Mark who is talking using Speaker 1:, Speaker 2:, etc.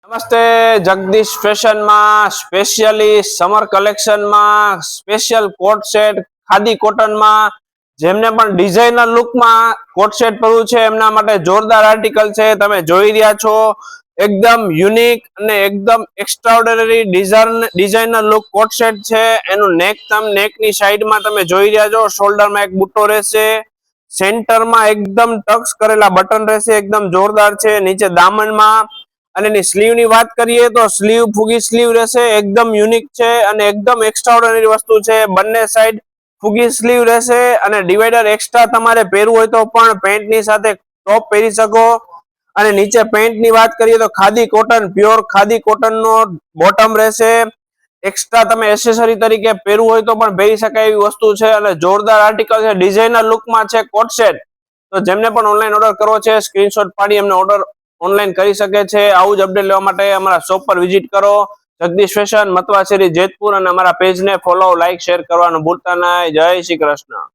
Speaker 1: નમસ્તે જગદીશ ફેશન માં specially summer collection માં special coat set khadi cotton માં જેમને પણ ડિઝાઇનર લુક માં કોટ સેટ પડવું છે એમના માટે જોરદાર આર્ટિકલ છે। તમે જોઈ રહ્યા છો એકદમ યુનિક અને એકદમ extraordinary designer look coat set છે। એનું નેક ની સાઈડ માં તમે જોઈ રહ્યા છો શોલ્ડર માં એક બુટ્ટો રહેશે, સેન્ટર માં એકદમ ટક્સ કરેલા બટન રહેશે, એકદમ જોરદાર છે। નીચે દામન માં અને એની સ્લીવ ની વાત કરીએ તો સ્લીવ ફૂગી સ્લીવ રહેશે, એકદમ યુનિક છે અને એકદમ એક્સ્ટ્રાઓર્ડિનરી વસ્તુ છે। બંને સાઈડ ફૂગી સ્લીવ રહેશે અને ડિવાઈડર એક્સ્ટ્રા તમારે પહેરવું હોય તો પણ પેન્ટ ની સાથે ટોપ પહેરી શકો। અને નીચે પેન્ટ ની વાત કરીએ તો khadi cotton pure khadi cotton નો બોટમ રહેશે, એક્સ્ટ્રા તમે એસેસરી તરીકે પહેરવું હોય તો પણ પહેરી શકાય એવી વસ્તુ છે અને જોરદાર આર્ટિકલ છે, ડિઝાઇનર લુકમાં છે કોટ સેટ। તો જેમને પણ ઓનલાઈન ઓર્ડર કરવો છે સ્ક્રીનશોટ પાડી એમને ઓર્ડર ઓનલાઈન કરી શકે છે। આવું જ અપડેટ લેવા માટે અમારા શોપ પર વિઝિટ કરો, જગદીશ ફેશન, મતવા શેરી, જેતપુર, અને અમારા પેજને ફોલો, લાઈક, શેર કરવાનું ભૂલતા નહીં। જય શ્રી કૃષ્ણ।